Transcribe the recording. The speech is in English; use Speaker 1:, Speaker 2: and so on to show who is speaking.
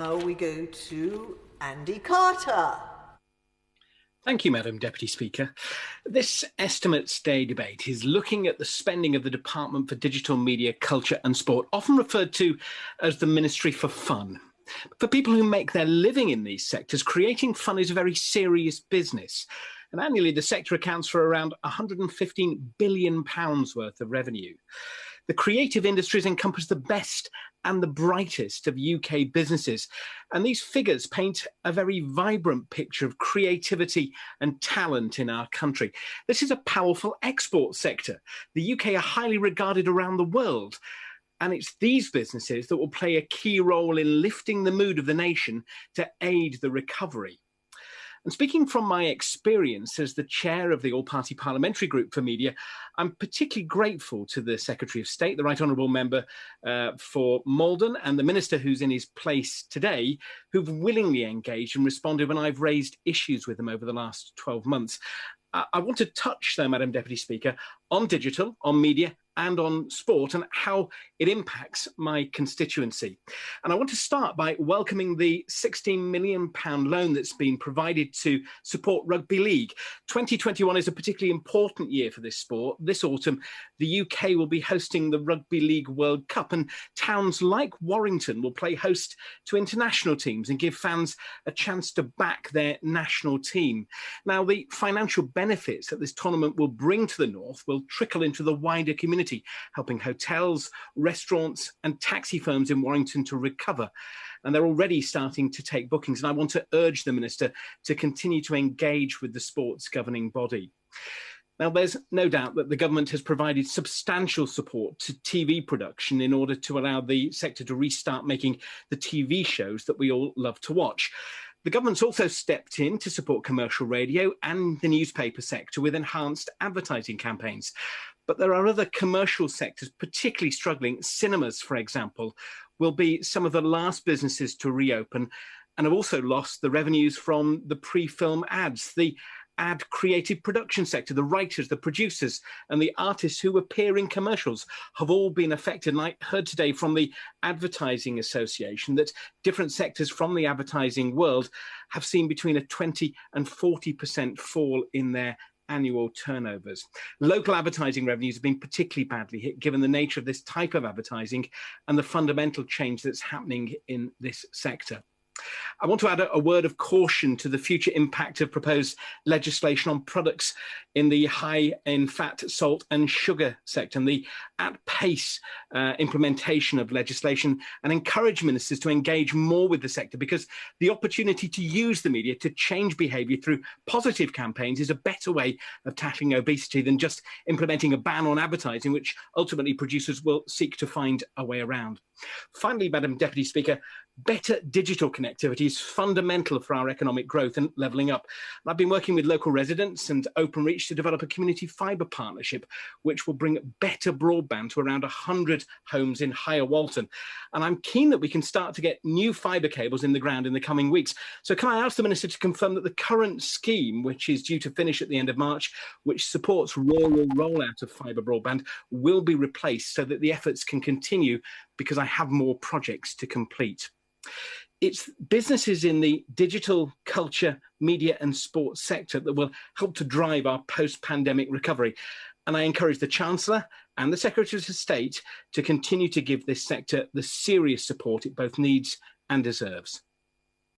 Speaker 1: Now we go to Andy Carter.
Speaker 2: Thank you, Madam Deputy Speaker. This Estimates Day debate is looking at the spending of the Department for Digital Media, Culture and Sport, often referred to as the Ministry for Fun. For people who make their living in these sectors, creating fun is a very serious business. And annually, the sector accounts for around £115 billion worth of revenue. The creative industries encompass the best and the brightest of UK businesses. And these figures paint a very vibrant picture of creativity and talent in our country. This is a powerful export sector. The UK are highly regarded around the world. And it's these businesses that will play a key role in lifting the mood of the nation to aid the recovery. And speaking from my experience as the chair of the All-Party Parliamentary Group for Media, I'm particularly grateful to the Secretary of State, the Right Honourable Member for Malden, and the Minister who's in his place today, who've willingly engaged and responded when I've raised issues with them over the last 12 months. I want to touch, though, Madam Deputy Speaker, on digital, on media, and on sport and how it impacts my constituency. And I want to start by welcoming the £16 million loan that's been provided to support rugby league. 2021 is a particularly important year for this sport. This autumn, the UK will be hosting the Rugby League World Cup, and towns like Warrington will play host to international teams and give fans a chance to back their national team. Now, the financial benefits that this tournament will bring to the North will trickle into the wider community, helping hotels, restaurants and taxi firms in Warrington to recover. And they're already starting to take bookings. And I want to urge the Minister to continue to engage with the sports governing body. Now, there's no doubt that the government has provided substantial support to TV production in order to allow the sector to restart making the TV shows that we all love to watch. The government's also stepped in to support commercial radio and the newspaper sector with enhanced advertising campaigns. But there are other commercial sectors particularly struggling. Cinemas, for example, will be some of the last businesses to reopen and have also lost the revenues from the pre-film ads. The ad creative production sector, the writers, the producers and the artists who appear in commercials have all been affected. And I heard today from the Advertising Association that different sectors from the advertising world have seen between a 20 and 40% fall in their annual turnovers. Local advertising revenues have been particularly badly hit given the nature of this type of advertising and the fundamental change that's happening in this sector. I want to add a word of caution to the future impact of proposed legislation on products in the high in fat, salt and sugar sector, and the at-pace implementation of legislation, and encourage ministers to engage more with the sector, because the opportunity to use the media to change behaviour through positive campaigns is a better way of tackling obesity than just implementing a ban on advertising, which ultimately producers will seek to find a way around. Finally, Madam Deputy Speaker, better digital connectivity is fundamental for our economic growth and levelling up. And I've been working with local residents and Openreach to develop a community fibre partnership, which will bring better broadband to around 100 homes in Higher Walton. And I'm keen that we can start to get new fibre cables in the ground in the coming weeks. So can I ask the Minister to confirm that the current scheme, which is due to finish at the end of March, which supports rural rollout of fibre broadband, will be replaced so that the efforts can continue, because I have more projects to complete. It's businesses in the digital, culture, media and sports sector that will help to drive our post-pandemic recovery. And I encourage the Chancellor and the Secretary of State to continue to give this sector the serious support it both needs and deserves.